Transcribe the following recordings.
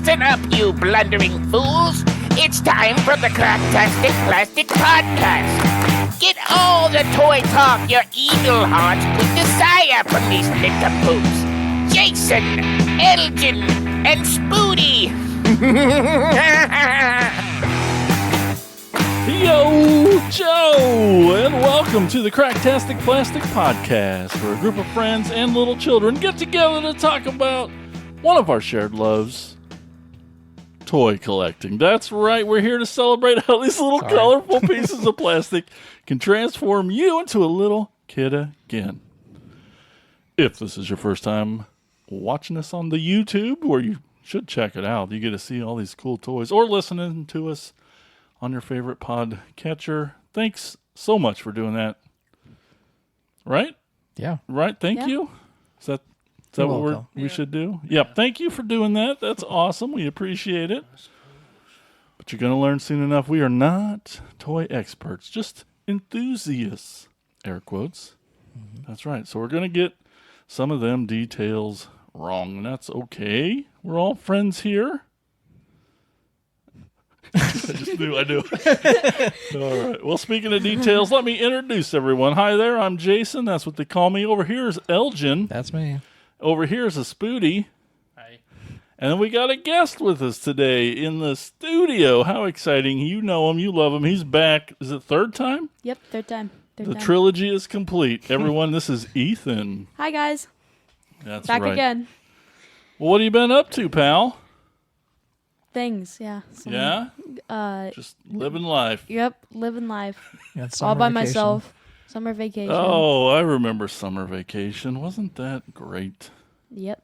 Listen up, you blundering fools. It's time for the Cracktastic Plastic Podcast. Get all the toy talk your evil heart could desire from these nincompoops. Jason, Elgin, and Spoody. Yo, Joe, and welcome to the Cracktastic Plastic Podcast, where a group of friends and little children get together to talk about one of our shared loves, toy collecting. That's right, we're here to celebrate how these little colorful pieces of plastic can transform you into a little kid again. If this is your first time watching us on the YouTube, where you should check it out, you get to see all these cool toys, or listening to us on your favorite pod catcher. Thanks so much for doing that. Right? Yeah. Right? Thank you. Is that what we should do? Yep. Thank you for doing that. That's awesome. We appreciate it. But you're going to learn soon enough, we are not toy experts, just enthusiasts. Air quotes. Mm-hmm. That's right. So we're going to get some of them details wrong, and that's okay. We're all friends here. I just knew I knew. All right. Well, speaking of details, let me introduce everyone. Hi there, I'm Jason. That's what they call me. Over here is Elgin. That's me. Over here is a Spoody. Hi. And then we got a guest with us today in the studio. How exciting. You know him. You love him. He's back. Is it third time? Yep, third time. The trilogy is complete. Everyone, this is Ethan. Hi, guys. That's Back right. again. Well, what have you been up to, pal? Things, yeah. Yeah? Just living life. Yep, living life. All by myself. Summer vacation. Oh, I remember summer vacation. Wasn't that great? Yep.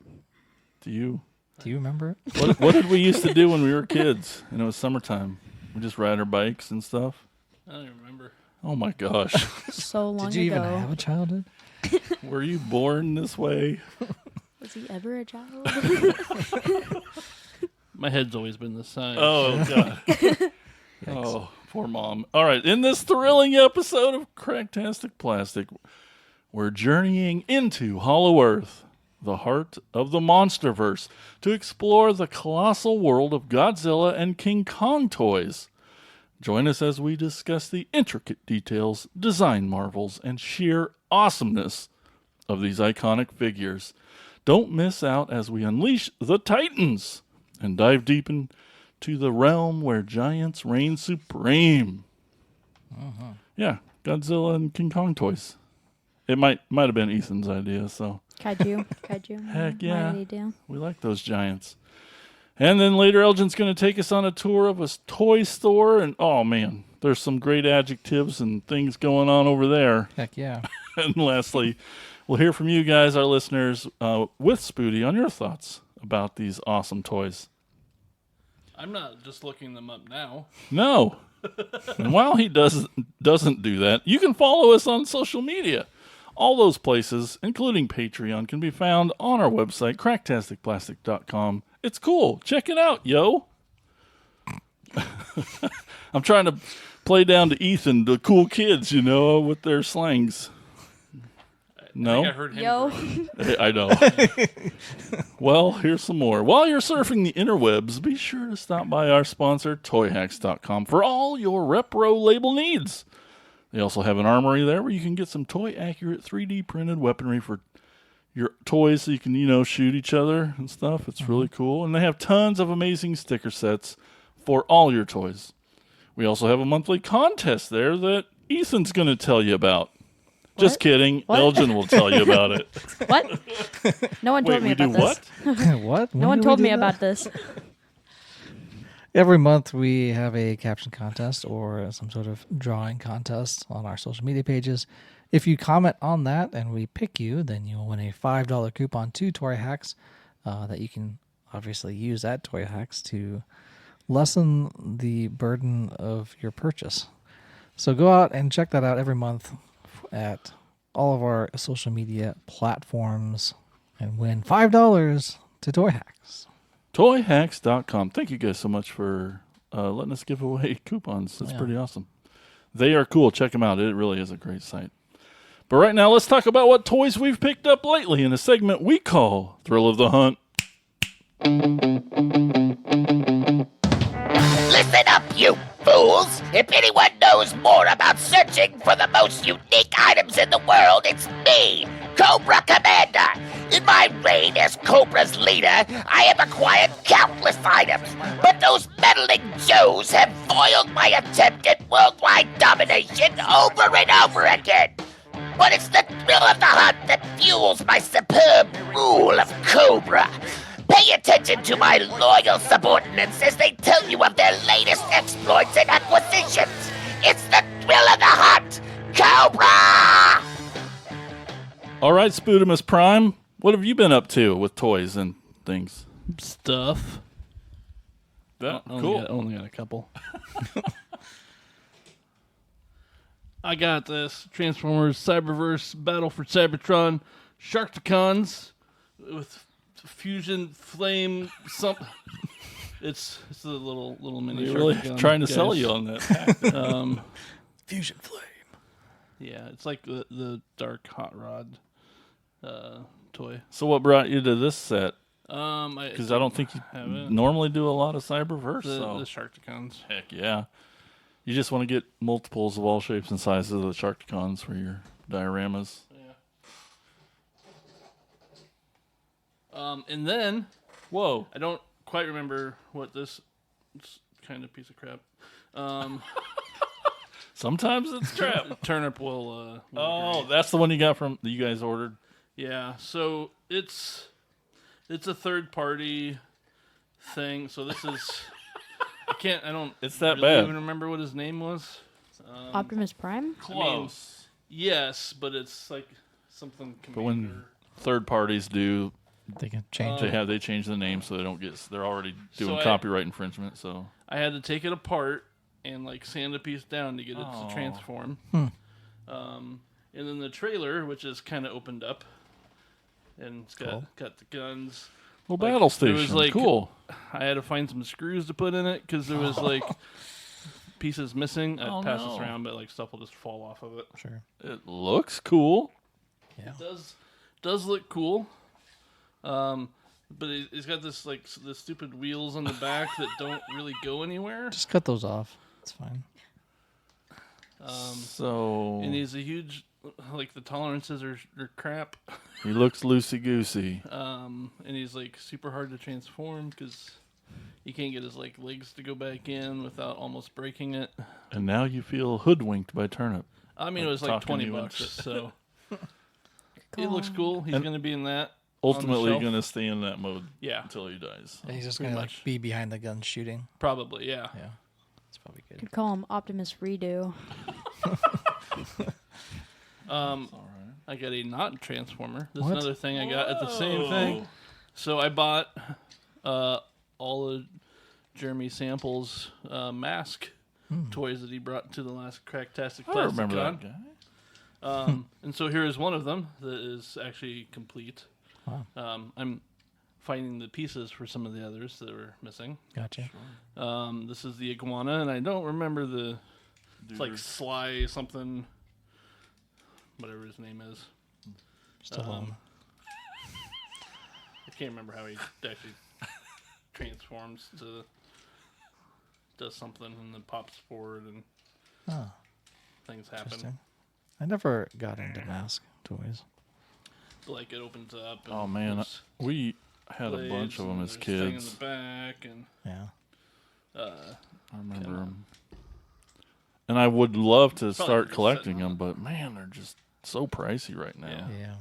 Do you remember it? What did we used to do when we were kids and it was summertime? We just ride our bikes and stuff? I don't even remember. Oh my gosh. So long ago. Did you even have a childhood? Were you born this way? Was he ever a child? My head's always been the size. Oh, God. Oh, poor mom. All right. In this thrilling episode of Cracktastic Plastic, we're journeying into Hollow Earth, the heart of the Monsterverse, to explore the colossal world of Godzilla and King Kong toys. Join us as we discuss the intricate details, design marvels, and sheer awesomeness of these iconic figures. Don't miss out as we unleash the Titans and dive deep into the realm where giants reign supreme. Yeah, Godzilla and King Kong toys. It might have been Ethan's idea, so. Kaiju. Heck yeah. My idea. We like those giants. And then later, Elgin's going to take us on a tour of a toy store. And, oh, man, there's some great adjectives and things going on over there. Heck yeah. And lastly, we'll hear from you guys, our listeners, with Spoody on your thoughts about these awesome toys. I'm not just looking them up now. No. And while he doesn't do that, you can follow us on social media. All those places, including Patreon, can be found on our website, cracktasticplastic.com. It's cool. Check it out, yo. I'm trying to play down to Ethan, the cool kids, with their slangs. No? I heard him. Yo. I know. Well, here's some more. While you're surfing the interwebs, be sure to stop by our sponsor, toyhacks.com, for all your repro label needs. They also have an armory there where you can get some toy-accurate 3D printed weaponry for your toys so you can, shoot each other and stuff. It's really cool. And they have tons of amazing sticker sets for all your toys. We also have a monthly contest there that Ethan's going to tell you about. Just kidding. What? Elgin will tell you about it. What? No one told me about this. What? What? No one told me about this. Every month we have a caption contest or some sort of drawing contest on our social media pages. If you comment on that and we pick you, then you will win a $5 coupon to Toy Hacks that you can obviously use at Toy Hacks to lessen the burden of your purchase. So go out and check that out every month at all of our social media platforms and win $5 to Toy Hacks. Toyhacks.com. Thank you guys so much for letting us give away coupons. That's pretty awesome. They are cool. Check them out. It really is a great site. But right now, let's talk about what toys we've picked up lately in a segment we call Thrill of the Hunt. If anyone knows more about searching for the most unique items in the world, it's me, Cobra Commander. In my reign as Cobra's leader, I have acquired countless items, but those meddling Joes have foiled my attempt at worldwide domination over and over again. But it's the thrill of the hunt that fuels my superb rule of Cobra. Pay attention to my loyal subordinates as they tell you of their latest exploits and acquisitions. It's the thrill of the hunt, Cobra! All right, Spudamus Prime, what have you been up to with toys and things? Stuff. Only got a couple. I got this Transformers Cyberverse Battle for Cybertron Sharkticons with fusion flame it's a little mini They're really Sharkticon, trying to guys. sell you on that. Fusion flame. Yeah, it's like the dark hot rod toy. So what brought you to this set? Because Because I don't think you haven't. normally do a lot of Cyberverse. the So Sharkticons. heck yeah. You just want to get multiples of all shapes and sizes of the Sharkticons for your dioramas. And then Whoa. I don't quite remember what this kind of piece of crap. Sometimes it's crap. Turnip will Oh, agree. that's the one you got from you guys ordered. Yeah, so it's a third party thing. So this is I don't It's that really bad. even remember what his name was. Optimus Prime? Close. Yes, but it's like something But when Commander. third parties do, They can change they change the name so they don't get. They're already doing So copyright infringement. So I had to take it apart and like sand a piece down to get it to transform. And then the trailer, which is kind of opened up, and it's got the guns. well, Like, battle there was, station, like- cool. I had to find some screws to put in it because there was like pieces missing. I'd pass this around, but like stuff will just fall off of it. Sure. It looks cool. Yeah. It does look cool. But it's got this like the stupid wheels on the back that don't really go anywhere. Just cut those off. It's fine. So And he's a huge, like the tolerances are crap. he looks loosey goosey. And he's like super hard to transform because you can't get his like legs to go back in without almost breaking it. And now you feel hoodwinked by Turnip. I mean, it was like Talking to you $20, and shit. so it looks cool. He's And going to be in that. Ultimately, shelf. going to stay in that mode Yeah, until he dies. And he's just Pretty gonna much. like be behind the gun shooting. probably. Yeah. Yeah. It's probably good. Could call him Optimus Redo. I got a not transformer. This What? is another thing I got at the same thing. So I bought all of Jeremy Sample's mask toys that he brought to the last Cracktastic Plastic. I remember that guy. And so here is one of them that is actually complete. Wow. I'm finding the pieces for some of the others that were missing. Gotcha. This is the iguana, and I don't remember it's like Sly something, whatever his name is. Stallone. I can't remember how he actually transforms does something and then pops forward and Oh, things happen. interesting. I never got into mask toys. Like it opens up. And Oh man, there's we had a bunch blades of them and as there's thing kids. in the back and Yeah. I remember them. And I would love to Probably start just collecting sitting them, but man, they're just so pricey right now. Yeah. Yeah.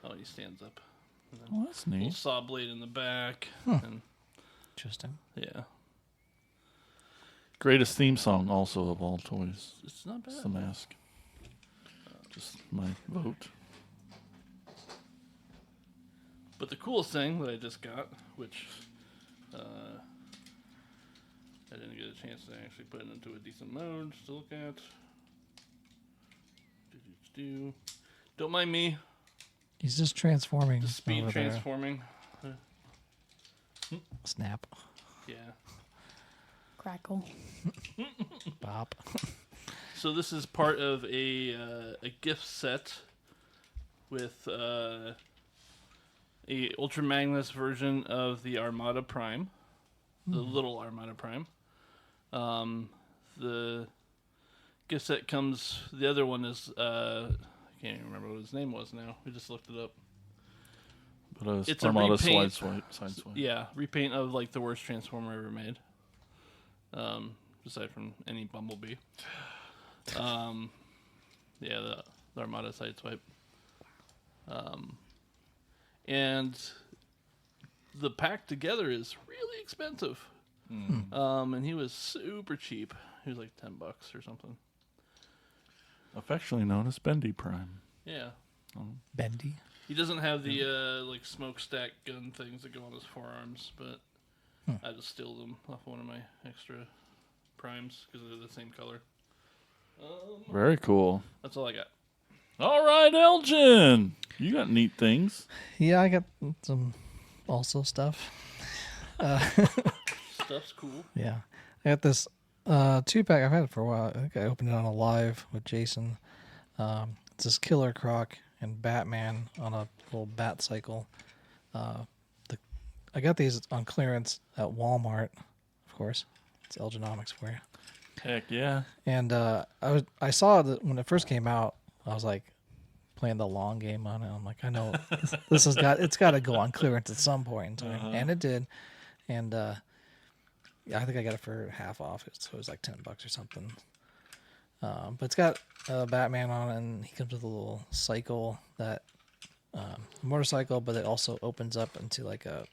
oh, he stands up. Well, that's Little neat. saw blade in the back. And Interesting. yeah, Greatest theme song also of all toys. it's not bad. It's the mask. Just my vote. But the coolest thing that I just got, which I didn't get a chance to actually put it into a decent mode to look at. Don't mind me. He's just transforming. Speed over there. transforming. Snap. Yeah. Crackle. Bop. So this is part of a gift set with a Ultra Magnus version of the Armada Prime, the little Armada Prime. The guess that comes. The other one is I can't even remember what his name was now. We just looked it up. But It's a Armada repaint. side swipe. Yeah, repaint of like the worst Transformer ever made. Aside from any Bumblebee. Yeah, the Armada Sideswipe. And the pack together is really expensive. And he was super cheap. He was like $10 or something. Affectionately known as Bendy Prime. Yeah. Bendy. He doesn't have the like smokestack gun things that go on his forearms, but I just steal them off one of my extra primes because they're the same color. Very cool. That's all I got. All right, Elgin. You got neat things. Yeah, I got some also stuff. Stuff's cool. Yeah. I got this 2-pack. I've had it for a while. I think I opened it on a live with Jason. It's this Killer Croc and Batman on a little bat cycle. I got these on clearance at Walmart, of course. It's Elginomics for you. Heck yeah. And I saw that when it first came out. I was like playing the long game on it. I'm like, I know it's got to go on clearance at some point in time, and it did. And yeah, I think I got it for half off. So it was like $10 or something. But it's got Batman on it, and he comes with a little cycle that motorcycle, but it also opens up into like a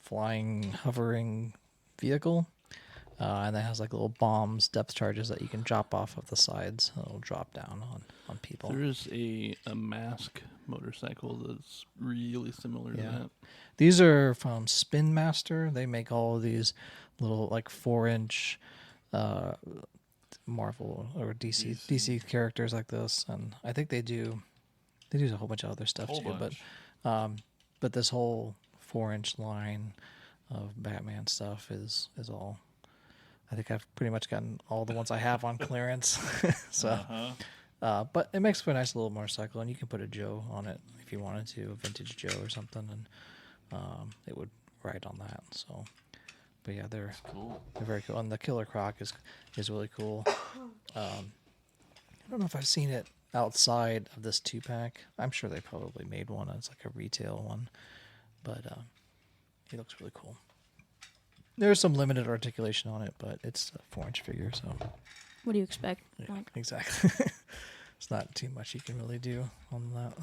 flying, hovering vehicle. And that has like little bombs, depth charges that you can drop off of the sides. It'll drop down on people. There is a mask motorcycle that's really similar to that. These are from Spin Master. They make all of these little like 4-inch Marvel or DC characters like this, and I think they do a whole bunch of other stuff too. But this whole 4-inch line of Batman stuff is all. I think I've pretty much gotten all the ones I have on clearance. So, but it makes for a nice little motorcycle, and you can put a Joe on it if you wanted to, a vintage Joe or something, and it would ride on that. So, but yeah, they're very cool. And the Killer Croc is really cool. I don't know if I've seen it outside of this 2-pack. I'm sure they probably made one. It's like a retail one, but he looks really cool. There's some limited articulation on it, but it's a 4-inch figure, so. What do you expect? Yeah, Like, exactly. It's not too much you can really do on that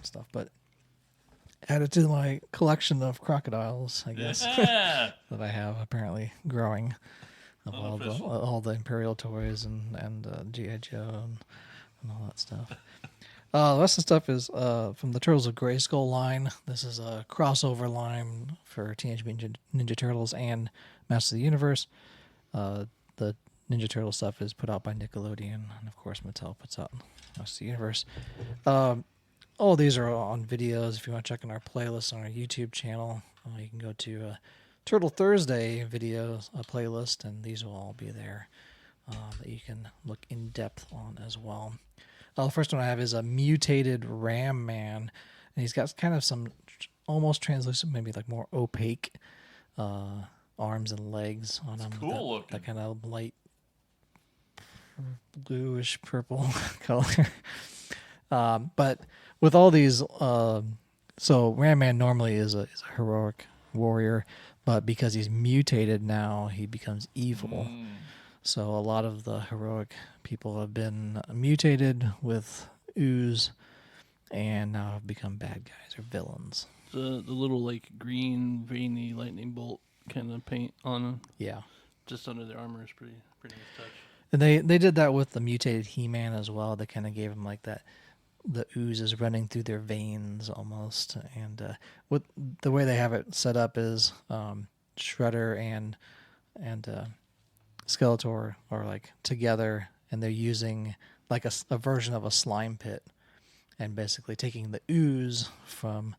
stuff, but added to my collection of crocodiles, I guess, that I have apparently growing of all the Imperial toys and G.I. Joe and all that stuff. The rest of the stuff is from the Turtles of Grayskull line. This is a crossover line for Teenage Mutant Ninja Turtles and Masters of the Universe. The Ninja Turtle stuff is put out by Nickelodeon, and of course Mattel puts out Masters of the Universe. All these are on videos. If you want to check in our playlist on our YouTube channel, you can go to Turtle Thursday videos, a playlist, and these will all be there that you can look in depth on as well. The first one I have is a mutated Ram Man, and he's got kind of some almost translucent, maybe like more opaque arms and legs on him. Cool looking. That kind of light bluish purple color. But with all these, so Ram Man normally is a heroic warrior, but because he's mutated now, he becomes evil. So a lot of the heroic people have been mutated with ooze and now have become bad guys or villains. The little like green veiny lightning bolt kind of paint on just under their armor is pretty nice touch. And they did that with the mutated He-Man as well. They kind of gave him like that. The ooze is running through their veins almost, and what the way they have it set up is Shredder and Skeletor are like together, and they're using like a version of a slime pit, and basically taking the ooze from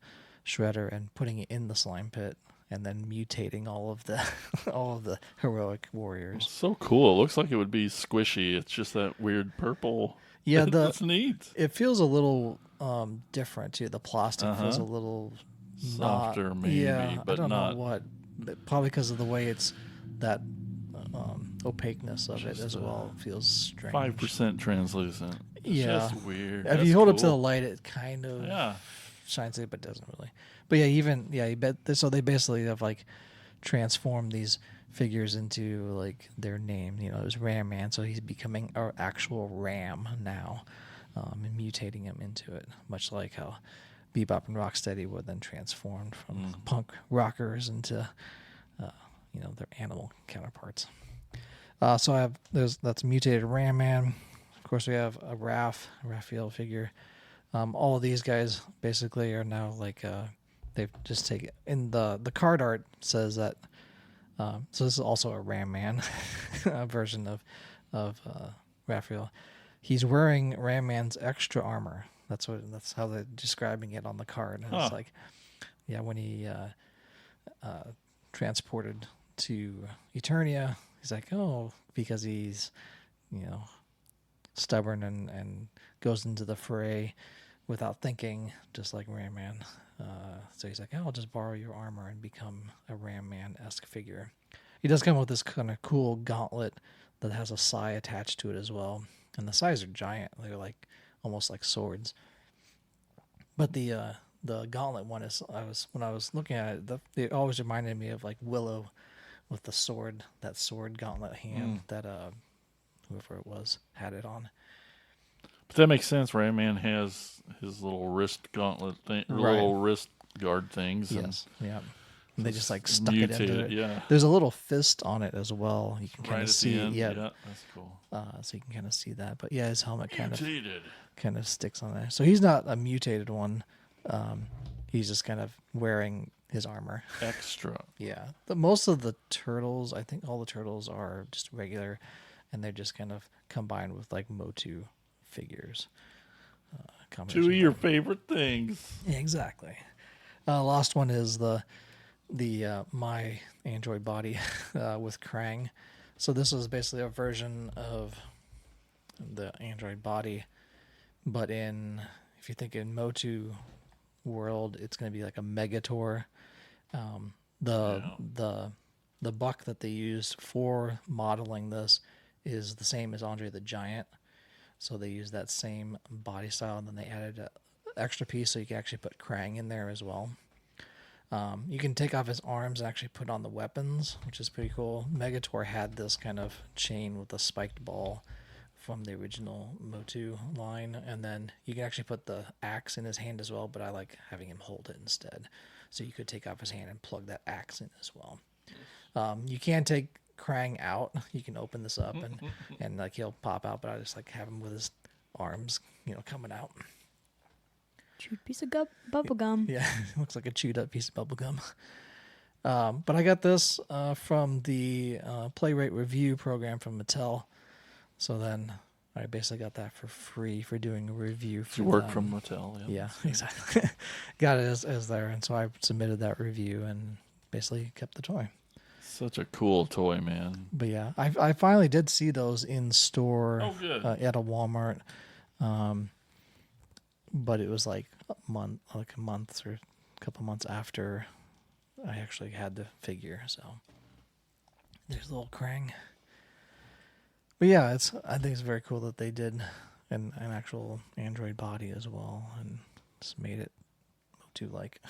Shredder and putting it in the slime pit, and then mutating all of the heroic warriors. So cool. It looks like it would be squishy. It's just that weird purple. Yeah, that's neat. It feels a little different too. The plastic feels a little softer, maybe, but I don't not. know what. Probably because of the way it's that opaqueness of it Just, as well feels strange. 5% translucent. It's Yeah. just weird. If That's you hold it to the cool. light, it kind of Yeah. shines it, but doesn't really. But yeah, you bet. So they basically have like transformed these figures into like their name. You know, it was Ram Man, so he's becoming our actual Ram now, and mutating him into it, much like how Bebop and Rocksteady were then transformed from punk rockers into, their animal counterparts. So that's mutated Ram Man. Of course, we have a Raphael figure. All of these guys basically are now like they've just taken in the card art says that. So this is also a Ram Man version of Raphael. He's wearing Ram Man's extra armor. That's how they're describing it on the card. And It's like, when he transported to Eternia, he's like, oh, because he's, stubborn and goes into the fray without thinking, just like Ram Man. So he's like, I'll just borrow your armor and become a Ram Man-esque figure. He does come with this kind of cool gauntlet that has a sai attached to it as well. And the sais are giant. They're like almost like swords. But the gauntlet one is, when I was looking at it, it always reminded me of like Willow with the sword, that sword gauntlet hand that whoever it was had it on. But that makes sense. Ram Man has his little wrist gauntlet thing, little wrist guard things. Yes. Yeah. And they just like stuck it into it. Yeah. There's a little fist on it as well. You can kind Right of at see. the end. Yeah. Yeah, that's cool. So you can kind of see that. But yeah, his helmet Mutated. kind of sticks on there. So he's not a mutated one. He's just kind of wearing his armor. Extra. Yeah. Most of the turtles, I think all the turtles are just regular, and they're just kind of combined with like Motu figures. Two of your favorite things. Yeah, exactly. Last one is the My Android Body with Krang. So this is basically a version of the Android Body, but if you think in Motu world, it's going to be like a Megator. The buck that they used for modeling this is the same as Andre the Giant. So they used that same body style, and then they added an extra piece so you can actually put Krang in there as well. You can take off his arms and actually put on the weapons, which is pretty cool. Megator had this kind of chain with a spiked ball from the original Motu line, and then you can actually put the axe in his hand as well, but I like having him hold it instead. So you could take off his hand and plug that axe in as well. You can take Krang out. You can open this up and like he'll pop out, but I just like have him with his arms, coming out. Chewed piece of bubble gum. Yeah, it looks like a chewed up piece of bubble gum. But I got this from the Playwright Review program from Mattel. So then I basically got that for free for doing a review. For You work them. from Mattel. Yeah, exactly. Got it as there, and so I submitted that review and basically kept the toy. Such a cool toy, man. But yeah, I finally did see those in store good. at a Walmart. But it was like a month or a couple months after I actually had the figure. So there's a little Krang. But yeah, I think it's very cool that they did an actual Android body as well and just made it Motu-like.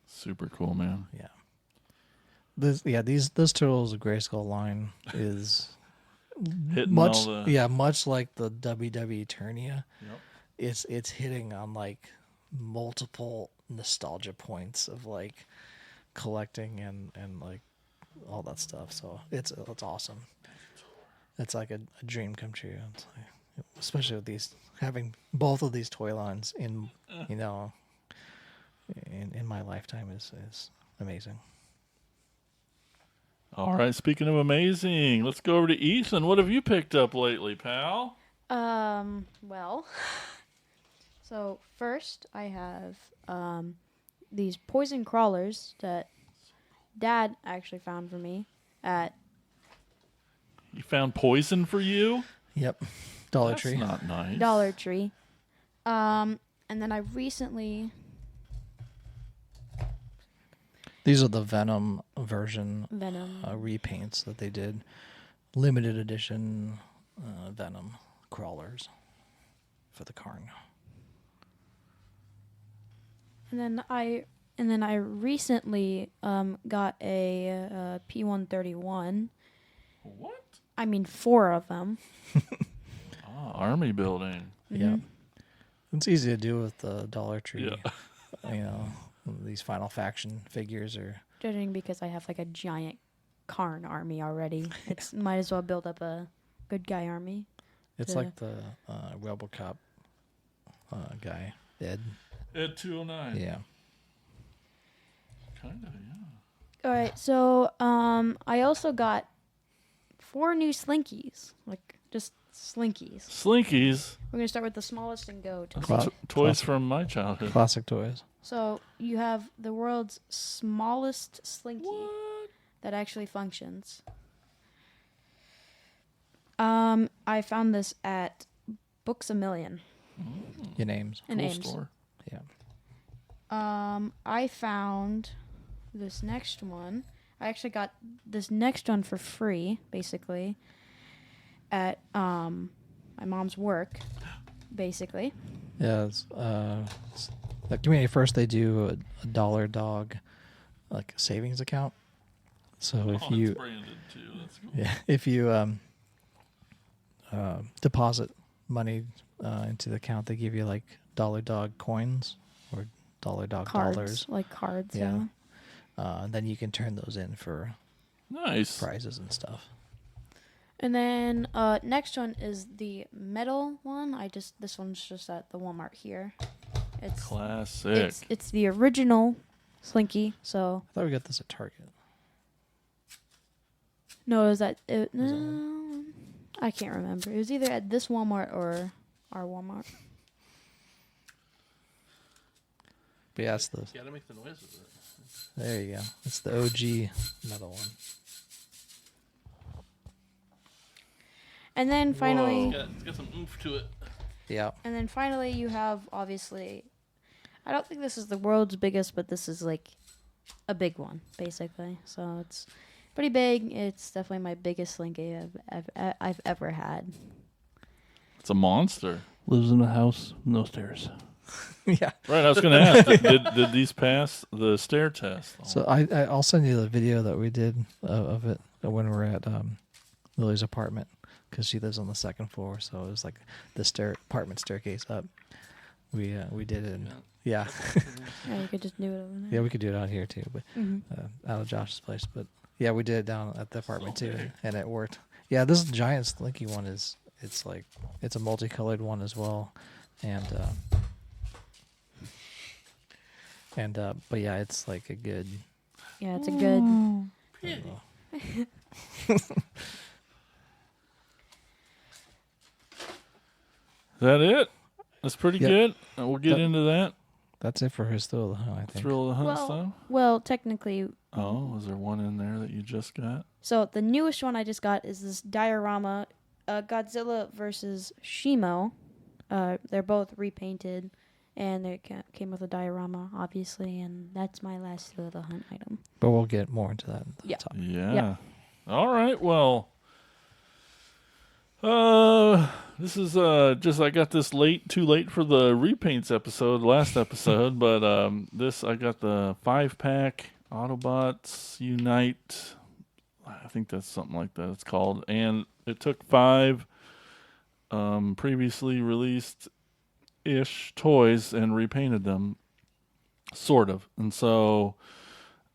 Super cool, man. Yeah. This Turtles of Grayskull line is Hitting much all the... much like the WW Eternia. Yep. It's hitting on like multiple nostalgia points of like collecting and like all that stuff. So it's awesome. It's like a dream come true. It's like, especially with these having both of these toy lines in in my lifetime is amazing. All right, speaking of amazing, let's go over to Ethan. What have you picked up lately, pal? Well, so first I have these poison crawlers that Dad actually found for me at... He found poison for you? Yep. Dollar That's Tree. not nice. Dollar Tree. And then I recently These are the Venom version Venom. repaints that they did. Limited edition Venom crawlers for the Karn. And then I recently got a P-131. What? I mean, 4 of them. Army building. Yeah. It's easy to do with the Dollar Tree. Yeah. You know, these Final Faction figures are. Judging because I have like a giant Karn army already. It's might as well build up a good guy army. It's like the RoboCop guy, Ed. Ed 209. Yeah. Kind of, yeah. All right, so I also got 4 new Slinkies, like just Slinkies. Slinkies. We're gonna start with the smallest and go to. Cla- Toys from my childhood. Classic toys. So you have the world's smallest Slinky What? that actually functions. I found this at Books A Million. Your names. In Cool Ames. store. Yeah. I found this next one. I actually got this next one for free, basically, at my mom's work, basically. Yeah. It's, at Community First, they do a Dollar Dog, like savings account. So if Oh, you, it's branded too. That's cool. yeah, if you deposit money into the account, they give you like Dollar Dog coins or Dollar Dog Cards, dollars. like cards. Yeah. Yeah. Then you can turn those in for Nice. prizes and stuff. And then next one is the metal one. This one's just at the Walmart here. Classic. It's the original Slinky. So I thought we got this at Target. no, is that it? No, I can't remember. It was either at this Walmart or our Walmart. But yeah, it's the, You gotta make the noise with it. there you go. It's the OG metal one. And then finally, It's got some oomph to it. Yeah. you have obviously. I don't think this is the world's biggest, but this is like a big one, basically. So it's pretty big. It's definitely my biggest Slinky I've ever had. It's a monster. Lives in a house, no stairs. Yeah. Right, I was going to ask, did these pass the stair test? So I'll send you the video that we did of it when we were at Lily's apartment, because she lives on the second floor. So it was like the apartment staircase up. We did it. And, yeah. Yeah, you could just do it over there. Yeah, we could do it out here too, but Mhm. out of Josh's place. But yeah, we did it down at the apartment too, and it worked. Yeah, this giant Slinky one it's a multicolored one as well, and but yeah, it's like a good. Yeah, it's a good. Is that it? That's pretty Yep. good. We'll get into that. That's it for his thrill of the hunt, I think. Thrill of the hunt stuff. Well, technically, Oh, is there one in there that you just got? so the newest one I just got is this diorama, Godzilla versus Shimo. They're both repainted, and they came with a diorama, obviously, and that's my last thrill of the hunt item. But we'll get more into that. Yeah. Yeah. Yep. All right. Well, this is just I got this too late for the repaints last episode, but I got the 5-pack Autobots Unite. I think that's something like that it's called, and it took 5 previously released ish toys and repainted them, sort of. And so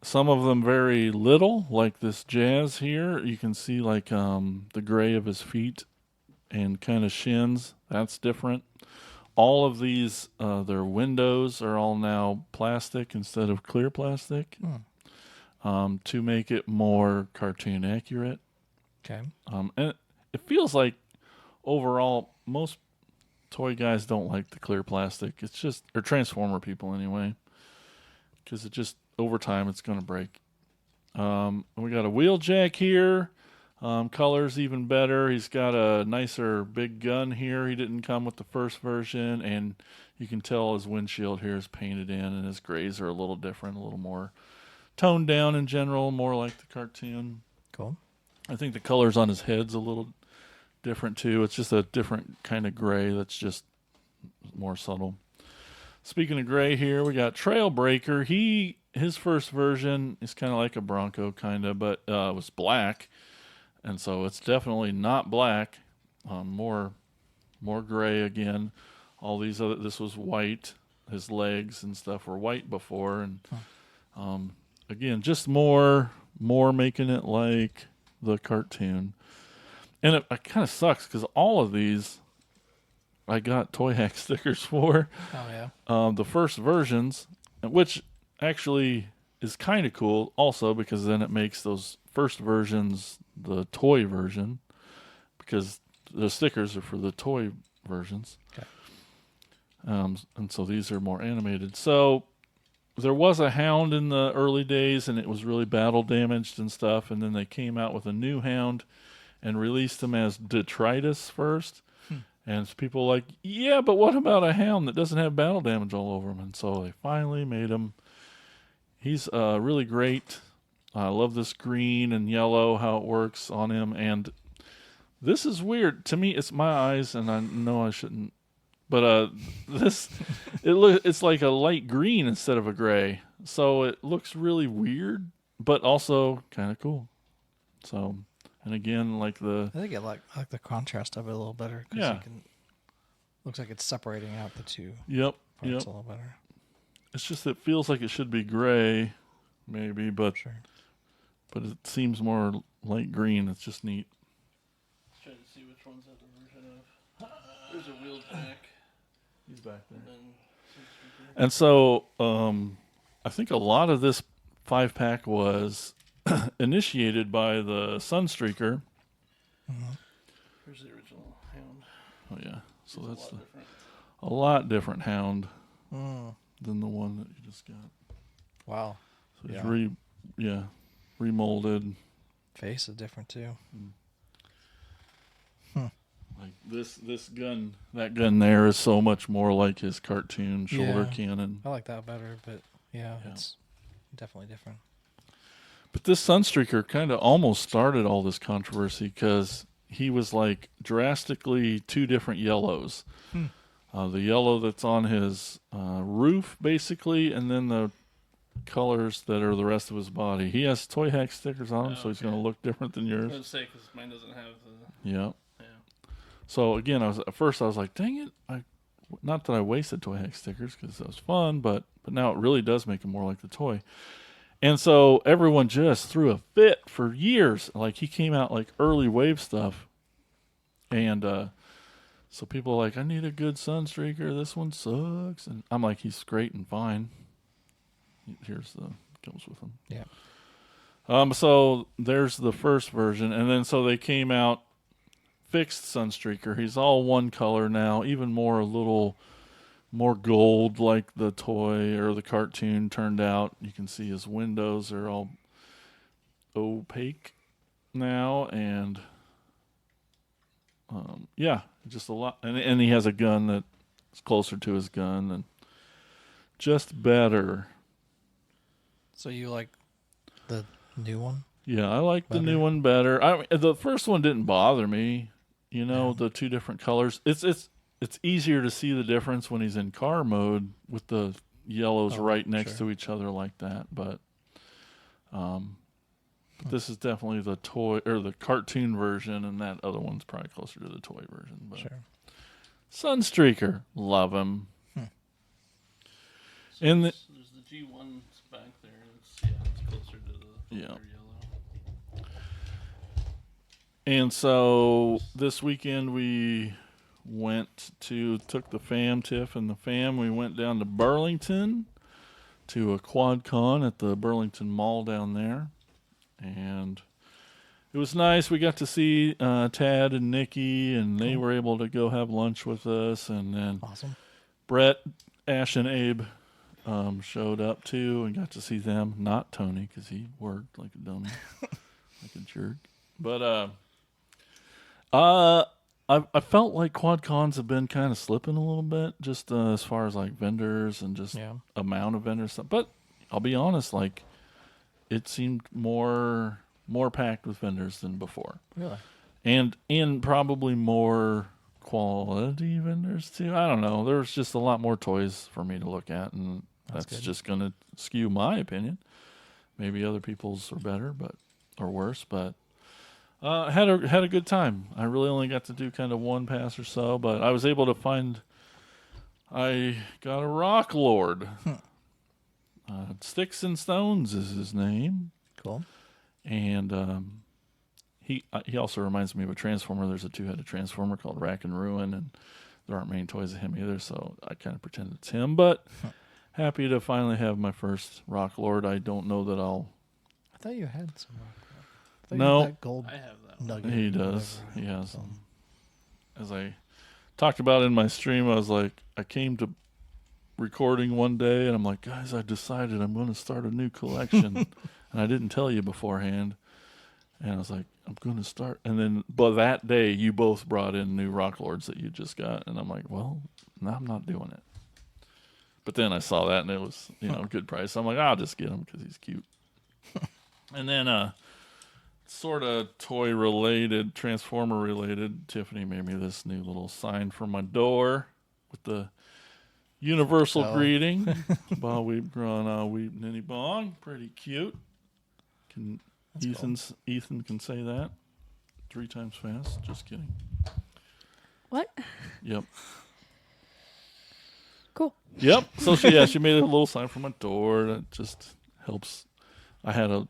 some of them very little, like this Jazz here. You can see like the gray of his feet and kind of shins. That's different. All of these, their windows are all now plastic instead of clear plastic, to make it more cartoon accurate. Okay. And it feels like overall most toy guys don't like the clear plastic. It's just, or Transformer people anyway, because it just over time it's going to break. We got a Wheeljack here. Color's even better. He's got a nicer big gun here. He didn't come with the first version, and you can tell his windshield here is painted in, and his grays are a little different, a little more toned down in general, more like the cartoon. Cool. I think the colors on his head's a little different too. It's just a different kind of gray that's just more subtle. Speaking of gray here, we got Trailbreaker. His first version is kind of like a Bronco, kind of, but it was black, and so it's definitely not black. More gray again. All these other, this was white. His legs and stuff were white before, and again, just more making it like the cartoon. And it kind of sucks because all of these I got Toy Hack stickers for. Oh yeah. The first versions, which actually is kind of cool also because then it makes those first versions the toy version because the stickers are for the toy versions. Okay. And so these are more animated. So there was a hound in the early days and it was really battle damaged and stuff. And then they came out with a new hound and released him as detritus first. And people were like, yeah, but what about a hound that doesn't have battle damage all over him? And so they finally made him. He's really great. I love this green and yellow, how it works on him. And this is weird. To me, it's my eyes, and I know I shouldn't. But it's like a light green instead of a gray. So it looks really weird, but also kind of cool. So, and again, like I think I like the contrast of it a little better. 'Cause Yeah. Looks like it's separating out the two Yep. parts Yep. a little better. It's just it feels like it should be gray, maybe, but Sure. it seems more light green. It's just neat. Trying to see which one's that the version of. There's a Wheeljack. He's back there. And then And so I think a lot of this 5-pack was initiated by the Sunstreaker. here's the original Hound. Oh yeah, so It's that's a lot different. a lot different hound Mm. than the one that you just got. Wow. So it's Yeah. remolded. Face is different too. Like this gun, that gun there is so much more like his cartoon shoulder Yeah. cannon. I like that better, but yeah, Yeah. it's definitely different. But this Sunstreaker kind of almost started all this controversy because he was like drastically two different yellows. The yellow that's on his roof, basically, and then the colors that are the rest of his body. He has Toy Hack stickers on him, so he's going to look different than I was yours. going to say, because mine doesn't have the... Yeah. Yeah. So again, at first I was like, dang it. Not that I wasted Toy Hack stickers because that was fun, but now it really does make him more like the toy. And so everyone just threw a fit for years. Like he came out like early wave stuff. And so people are like, I need a good Sunstreaker. This one sucks. And I'm like, he's great and fine. Here's comes with him. Yeah. So there's the first version. And then so they came out fixed Sunstreaker. He's all one color now, even more a little more gold like the toy or the cartoon turned out. You can see his windows are all opaque now, and just a lot. And he has a gun that's closer to his gun and just better. So you like the new one? Yeah, I like the Better. new one better. The first one didn't bother me. You know, the two different colors. It's easier to see the difference when he's in car mode with the yellows right next to each other like that. But this is definitely the toy or the cartoon version, and that other one's probably closer to the toy version. But Sure. Sunstreaker, love him. So And there's the G1s back there. It's closer to the Yeah. yellow. And so this weekend we took the fam, Tiff and the fam, we went down to Burlington to a quad con at the Burlington Mall down there. And it was nice. We got to see Tad and Nikki, and they were able to go have lunch with us. And then Awesome. Brett, Ash, and Abe showed up too and got to see them. Not Tony, because he worked like a dummy, like a jerk. But I felt like quad cons have been kind of slipping a little bit, just as far as like vendors and just amount of vendors. But I'll be honest, like it seemed more packed with vendors than before. Really? And probably more quality vendors too. I don't know. There's just a lot more toys for me to look at, and that's good. just going to skew my opinion. Maybe other people's are better, or worse, but had a good time. I really only got to do kind of one pass or so, but I was able to find. I got a Rock Lord. Sticks and Stones is his name. Cool. And he also reminds me of a Transformer. There's a two-headed Transformer called Rack and Ruin, and there aren't many toys of him either, so I kind of pretend it's him. But happy to finally have my first Rock Lord. I don't know that I'll... I thought you had some Rock Lord. I thought No. you had that gold I have that one. nugget. He or does. whatever. He has them. As I talked about in my stream, I was like, I came to recording one day, and I'm like, guys, I decided I'm going to start a new collection. And I didn't tell you beforehand. And I was like, I'm going to start. And then, but that day, you both brought in new Rock Lords that you just got. And I'm like, well, no, I'm not doing it. But then I saw that, and it was, good price. I'm like, I'll just get him because he's cute. And then, sort of toy-related, Transformer-related, Tiffany made me this new little sign for my door with the universal greeting. Ba weep, grana weep, ninny bong. Pretty cute. Ethan can say that 3 times fast. Just kidding. What? Yep. Cool. Yep. So she made a little sign for my door that just helps. I had a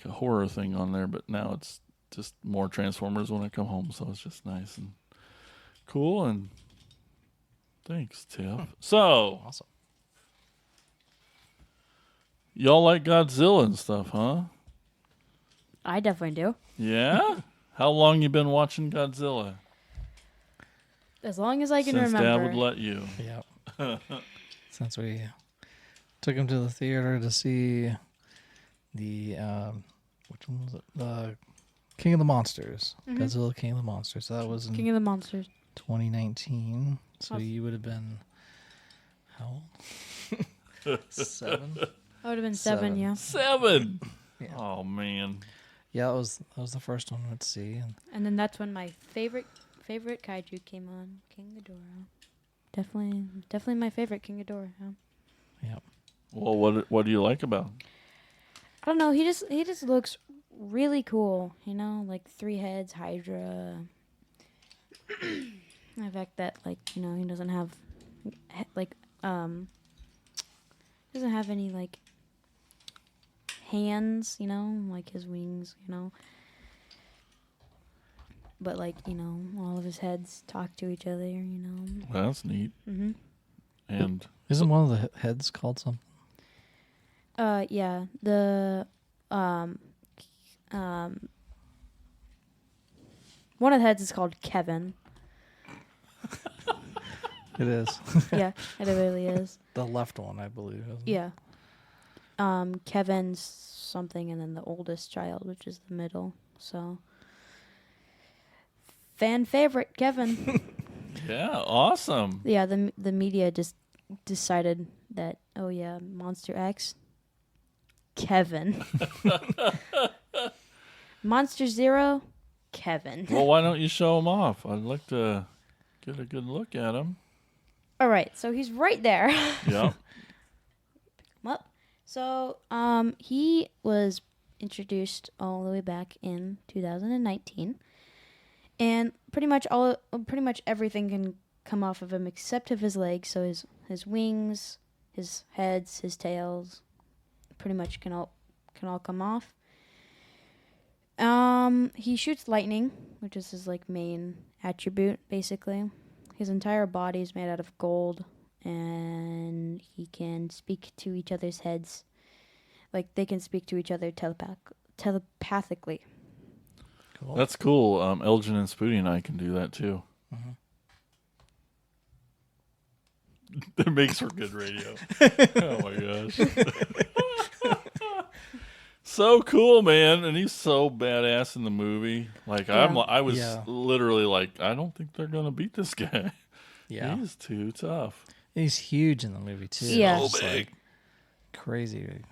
horror thing on there, but now it's just more Transformers when I come home, so it's just nice and cool. And thanks, Tiff. So Awesome. y'all like Godzilla and stuff, huh? I definitely do. Yeah. How long you been watching Godzilla? As long as I can Since remember. Dad would let you. Yep. Since we took him to the theater to see the which one was it? The King of the Monsters. Godzilla King of the Monsters. So that was in King of the Monsters. 2019. So Awesome. you would have been how old? 7. I would have been 7, yeah. 7. Yeah. Oh man. Yeah, that was the first one I went to see. And And then that's when my favorite kaiju came on, King Ghidorah. Definitely my favorite King Ghidorah. Yeah. yeah. Well, what do you like about him? I don't know. He just looks really cool. Like 3 heads, Hydra. The fact that he doesn't have doesn't have any hands. Like his wings. But all of his heads talk to each other. That's neat. Mhm. And Isn't one of the heads called something? Yeah. The one of the heads is called Kevin. It is. Yeah, it really is. The left one, I believe. Isn't it? Yeah. Kevin's something, and then the oldest child, which is the middle. So, fan favorite, Kevin. yeah, awesome. Yeah, the media just decided that, oh yeah, Monster X, Kevin. Monster Zero, Kevin. Well, why don't you show him off? I'd like to get a good look at him. All right, so he's right there. Yeah. Up. So, he was introduced all the way back in 2019, and pretty much everything can come off of him except of his legs. So his wings, his heads, his tails, pretty much can all come off. He shoots lightning, which is his main attribute, basically. His entire body is made out of gold, and he can speak to each other's heads. They can speak to each other telepathically. Cool. That's cool. Elgin and Spooty and I can do that too. That makes for good radio. Oh my gosh. So cool, man. And he's so badass in the movie. I was literally I don't think they're going to beat this guy. Yeah. He's too tough. He's huge in the movie too. Yeah. So Just, big. crazy big.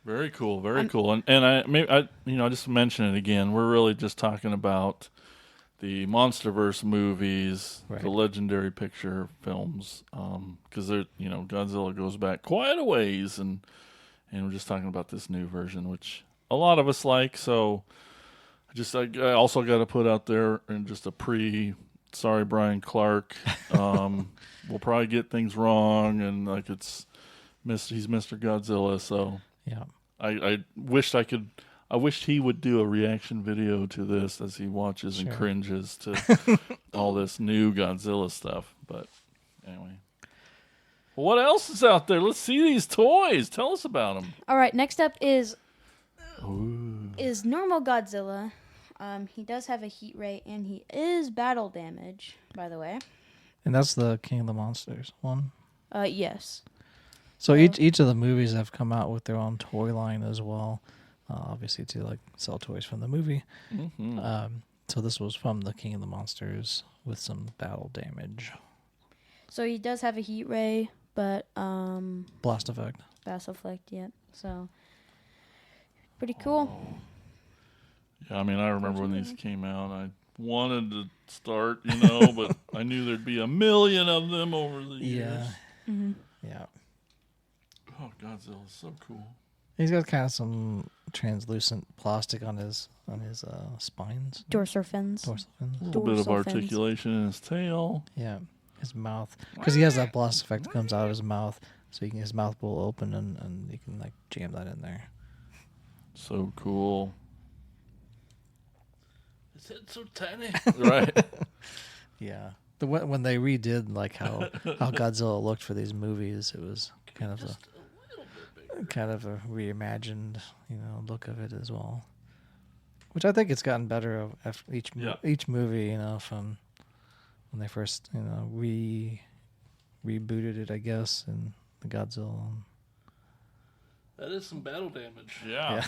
Very cool, very cool. And I just mention it again. We're really just talking about the Monsterverse movies, the legendary picture films, because Godzilla goes back quite a ways, and we're just talking about this new version, which a lot of us like. So I also got to put out there and just sorry, Brian Clark. We'll probably get things wrong, and like he's Mr. Godzilla. So Yeah. I wished he would do a reaction video to this as he watches and cringes to all this new Godzilla stuff. But anyway. Well, what else is out there? Let's see these toys. Tell us about them. All right, next up is normal Godzilla. He does have a heat ray, and he is battle damage, by the way. And that's the King of the Monsters one? Yes. So each of the movies have come out with their own toy line as well, obviously to like sell toys from the movie. Mm-hmm. So this was from the King of the Monsters with some battle damage. So he does have a heat ray, but Blast effect. Blast effect, yep. So pretty cool. Yeah, I mean, I remember when these came out. I wanted to start, but I knew there'd be a million of them over the years. Yeah. Mm-hmm. Yeah. Oh, Godzilla's so cool. He's got kind of some translucent plastic on his spines. Dorsal fins. A little bit of Dorsal fins. articulation in his tail. Yeah, his mouth, because he has that blast effect that comes out of his mouth, so his mouth will open and you can like jam that in there. So cool. His head's so tiny. Right. Yeah, when they redid like how Godzilla looked for these movies, it was kind of a reimagined look of it as well, which I think it's gotten better of each movie from when they first rebooted it, I guess, in the Godzilla. That is some battle damage. Yeah.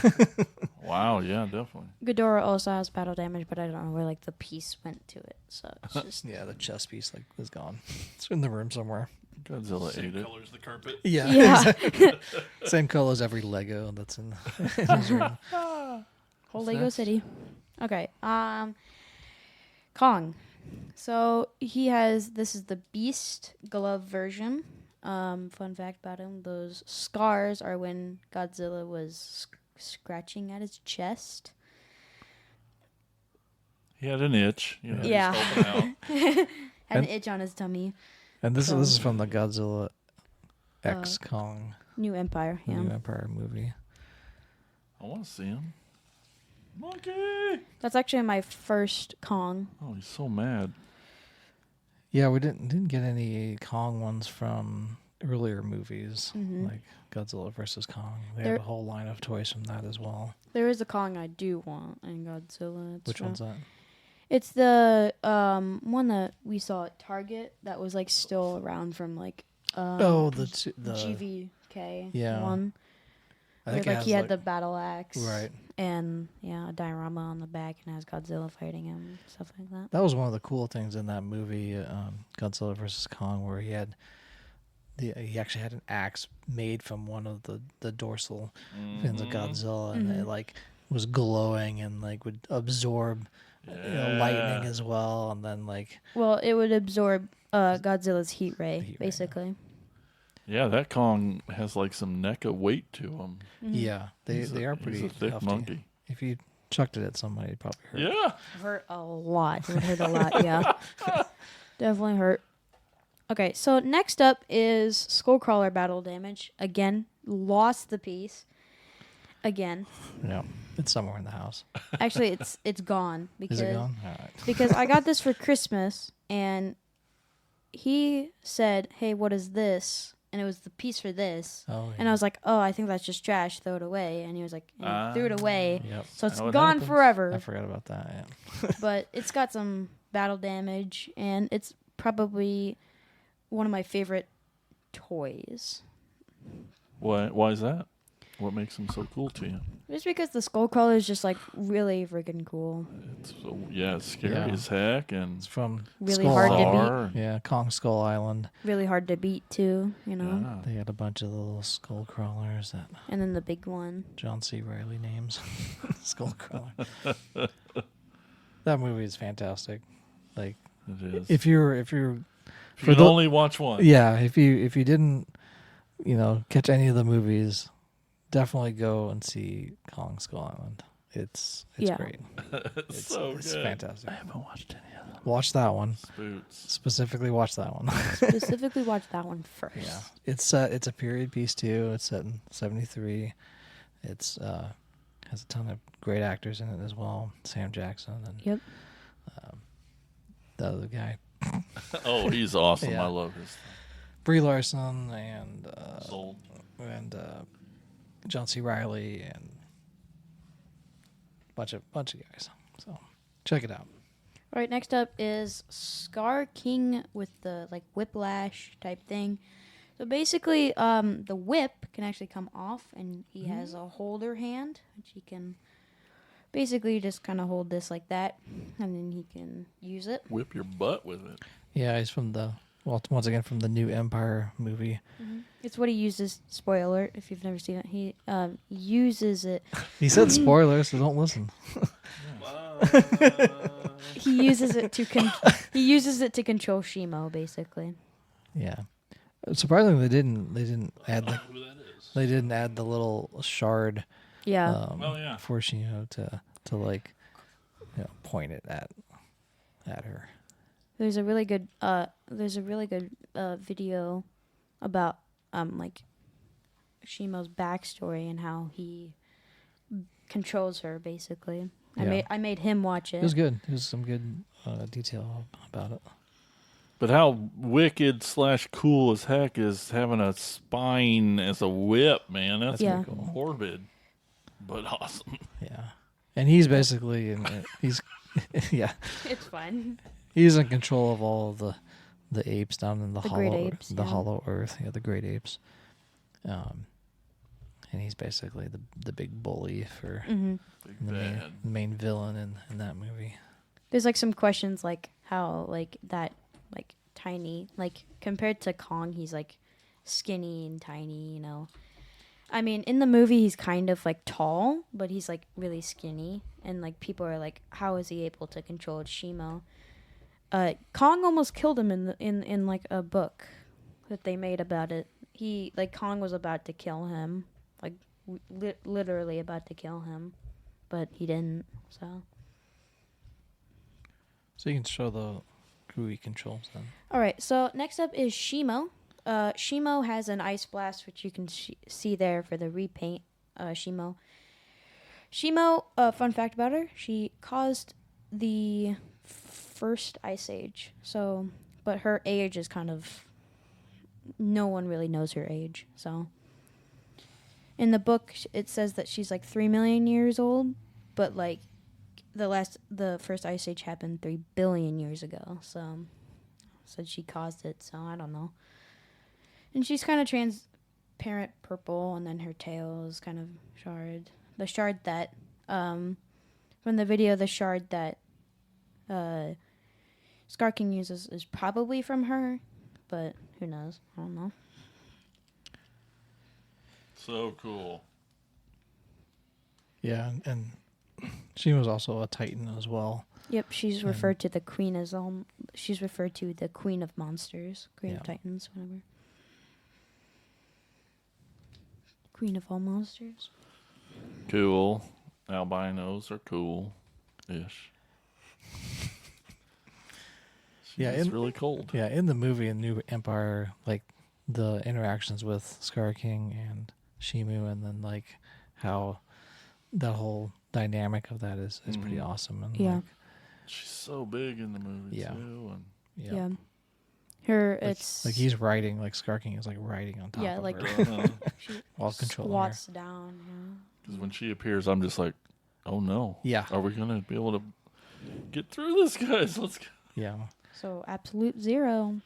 Wow, yeah, definitely. Ghidorah also has battle damage, but I don't know where like the piece went to it. So it's just Yeah, the chest piece is gone. It's in the room somewhere. Godzilla Same ate it. color as the carpet. yeah. Same color as every Lego that's in his room. Whole Lego City. Okay. Kong. So this is the Beast glove version. Fun fact about him: those scars are when Godzilla was scratching at his chest. He had an itch. Yeah. Just open out. Had an itch on his tummy. And this is from the Godzilla X Kong New Empire. Yeah. New Empire movie. I want to see him. Monkey! That's actually my first Kong. Oh, he's so mad. Yeah, we didn't get any Kong ones from earlier movies, Mm-hmm. like Godzilla versus Kong. They have a whole line of toys from that as well. There is a Kong I do want in Godzilla. Which one's that? It's the one that we saw at Target that was like still around from like the GVK one. I think Where, he had the battle axe, right. And a diorama on the back, and has Godzilla fighting him, stuff like that. That was one of the cool things in that movie, Godzilla versus Kong, where he actually had an axe made from one of the dorsal fins of Godzilla, and it like was glowing and like would absorb lightning as well, and then like it would absorb Godzilla's heat ray, basically. Yeah, that Kong has like some NECA weight to him. Mm-hmm. Yeah, they are pretty He's a thick hefty. monkey. If you chucked it at somebody, it'd probably hurt. Yeah. Hurt a lot. It would hurt a lot, yeah. Definitely hurt. Okay, so next up is Skullcrawler battle damage. Again, lost the piece. Again. Yeah, it's somewhere in the house. Actually, it's gone. Is it gone? All right. Because I got this for Christmas, and he said, "Hey, what is this?" And it was the piece for this. Oh, yeah. And I was like, "Oh, I think that's just trash. Throw it away." And he was like, and he threw it away. Yep. So it's How it gone happens. forever. I forgot about that. Yeah. But it's got some battle damage, and it's probably one of my favorite toys. Why is that? What makes him so cool to you? Just because the skull crawler is just like really freaking cool. It's so it's scary Yeah. as heck, and It's from Really Skull hard to Island. beat. Yeah, Kong Skull Island. Really hard to beat too, you know. Yeah. They had a bunch of little skull crawlers that And then the big one. John C. Reilly names. Skull crawler. That movie is fantastic. Like, It is. if you're If you for could the- only watch one. yeah, if you didn't, catch any of the movies, definitely go and see Kong Skull Island. It's Yeah. great. It's so It's good. fantastic. I haven't watched any of them. Watch that one. Boots. Specifically watch that one. Specifically watch that one first. Yeah. It's a period piece too. It's set in 73. It's has a ton of great actors in it as well. Sam Jackson and Yep. the other guy, Oh, he's awesome. Yeah. I love his Brie Larson and soul. John C. Reilly and bunch of guys. So check it out. All right, next up is Scar King with the like whiplash type thing. So basically, the whip can actually come off, and he has a holder hand, which he can basically just kind of hold this like that, and then he can use it. Whip your butt with it. Yeah, he's from once again from the new Empire movie. It's what he uses. Spoiler alert! If you've never seen it, he uses it. He said spoilers, so don't listen. He uses it to he uses it to control Shimo, basically. Yeah. Surprisingly, they didn't add the Who that is? they didn't add the little shard. Yeah. Oh, yeah. For Shino to like, point it at her. There's a really good video about like Shimo's backstory and how he controls her basically. Yeah. I made him watch it. It was good. There's some good detail about it. But how wicked / cool as heck is having a spine as a whip, man. That's Yeah. pretty cool. morbid, but awesome. Yeah, and he's basically he's yeah It's fun. he's in control of all of the apes down in the great hollow apes, the yeah. hollow earth. Yeah, the great apes. And he's basically the big bully for Big the bad. main villain in that movie. There's like some questions like how like that like tiny like compared to Kong he's like skinny and tiny, you know. I mean, in the movie he's kind of like tall, but he's like really skinny and like people are like how is he able to control Shimo? Kong almost killed him in like a book that they made about it. He like Kong was about to kill him, like literally about to kill him, but he didn't. So So you can show who he controls then. all right, so next up is Shimo. Shimo has an ice blast, which you can see there for the repaint. Shimo. Shimo. Fun fact about her: she caused the first ice age. So, but her age is kind of no one really knows her age. So, in the book, it says that she's like 3 million years old, but like the first ice age happened 3 billion years ago. So she caused it. So I don't know. And she's kind of transparent purple, and then her tail is kind of shard. The shard that, from the video, the shard that Scar King uses is probably from her, but who knows? I don't know. So cool. Yeah, and she was also a Titan as well. Yep, she's referred to the queen as she's referred to the queen of monsters, queen of Yeah. titans, whatever. Queen of all monsters. Cool. Albinos are cool-ish. Yeah, It's in- really cold. Yeah, in the movie in New Empire, like the interactions with Scar King and Shimu, and then like how that whole dynamic of that is pretty awesome. And Yeah. like, She's so big in the movie Yeah. too, and Yeah. Her, Like, it's like he's riding, like Scar King is like riding on top Yeah, of like- her she while controlling her. squats down. because when she appears, I'm just like, oh no, Yeah. are we gonna be able to get through this, guys? Let's go. Yeah, So absolute zero.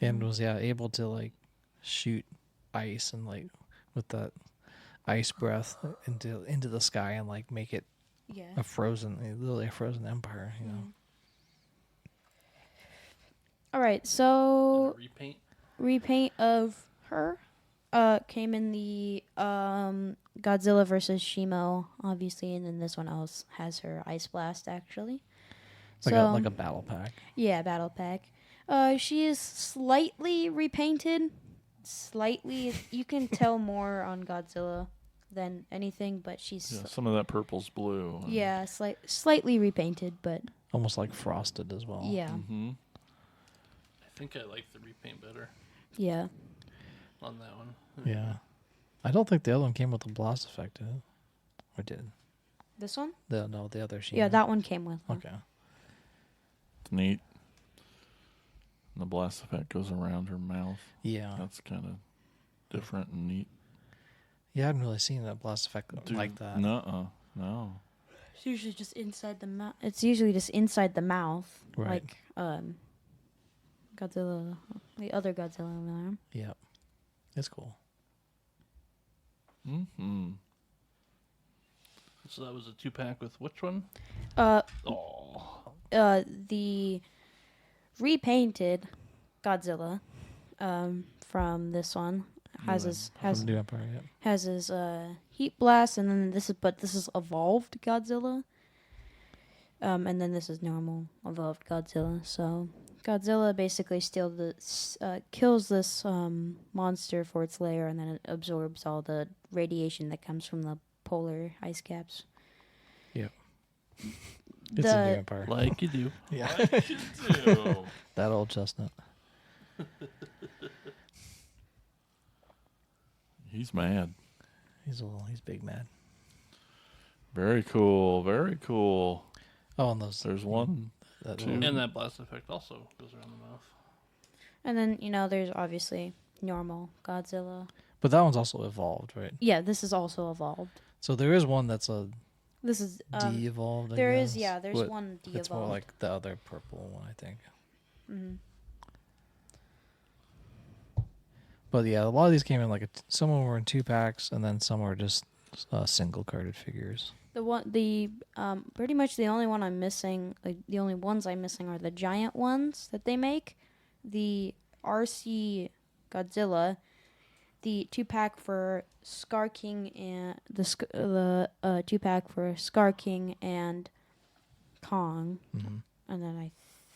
and was able to like shoot ice and like with that ice breath into the sky and like make it Yeah. literally a frozen empire. You know. All right. So Repaint. repaint of her came in the Godzilla versus Shimo, obviously, and then this one else has her ice blast actually. Like a battle pack. Yeah, battle pack. She is slightly repainted. Slightly, you can tell more on Godzilla than anything, but she's Yeah, some of that purple's blue. yeah, slightly repainted, but Almost like frosted as well. yeah, Mm-hmm. I think I like the repaint better yeah. on that one. Yeah. I don't think the other one came with a blast effect, did it? Or did? This one? The other Shima. Yeah, that one came with. One. Okay. It's neat. And the blast effect goes around her mouth. Yeah. That's kind of different and neat. Yeah, I hadn't really seen a blast effect like that. No. It's usually just inside the mouth. It's usually just inside the mouth, Right. like Godzilla, the other Godzilla over there. Yep. It's cool. Mm-hmm. So that was a 2-pack with which one? Oh. The repainted Godzilla from this one has From New Empire, yep. has his heat blast, and then this is evolved Godzilla, and then this is normal evolved Godzilla. So Godzilla basically kills this monster for its lair, and then it absorbs all the radiation that comes from the polar ice caps. Yep. It's a New The Empire. Like you do. Yeah. Ew. That old chestnut. He's mad. He's big mad. Very cool. Very cool. Oh, and those. There's one. That two. little- And that blast effect also goes around the mouth. and then there's obviously normal Godzilla. But that one's also evolved, right? Yeah, this is also evolved. So there is one that's a This is de-evolved. I there is guess. there's But one de-evolved. It's more like the other purple one, I think. Mhm. But yeah, a lot of these came in some of them were in 2-packs, and then some were just single carded figures. Pretty much the only one I'm missing, like the only ones I'm missing are the giant ones that they make, the RC Godzilla, the 2-pack for Scar King and the 2-pack for Scar King and Kong, and then I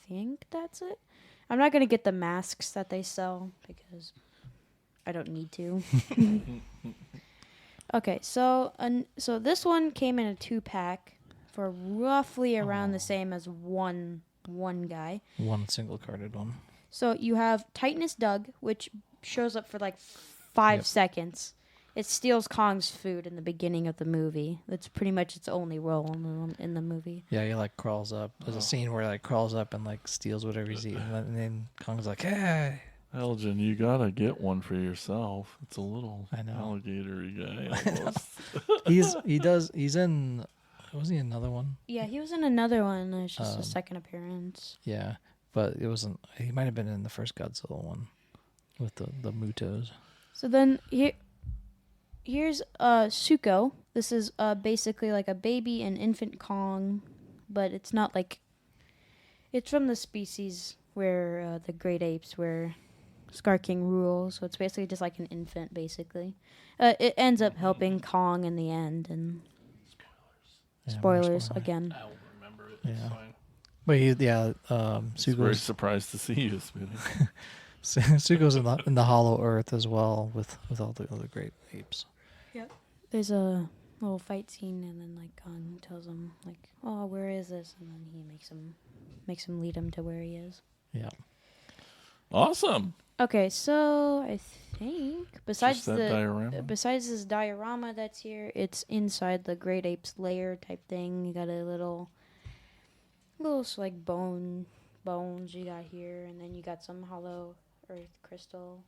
think that's it. I'm not gonna get the masks that they sell because I don't need to. Okay, so this one came in a 2-pack for roughly around the same as one guy. One single carded one. So you have Titanus Doug, which shows up for like 5 Yep. seconds. It steals Kong's food in the beginning of the movie. That's pretty much its only role in the movie. Yeah, he crawls up. There's a scene where he crawls up and steals whatever he's eating, and then Kong's like, "Hey." Elgin, you gotta get one for yourself. It's a little I know. alligator-y guy almost. He's in. Was he in another one? Yeah, he was in another one. It's just a second appearance. Yeah, but it wasn't. He might have been in the first Godzilla one with the Mutos. So then here's Suko. This is basically like a baby and infant Kong, but it's not like. It's from the species where the great apes, where Scar King rules. So it's basically just like an infant, basically. It ends up helping Kong in the end, and Yeah, spoilers more again. I won't remember it. It's Yeah. fine. But Very Suko's surprised to see you, Smitty. Suko's in the Hollow Earth as well with all the other great apes. There's a little fight scene, and then like Kong tells him like, "Oh, where is this?" And then he makes him lead him to where he is. Yeah. Awesome. Okay, so I think besides Just that diorama? besides this diorama that's here, it's inside the great ape's lair type thing. You got a little like bones you got here, and then you got some hollow earth crystals.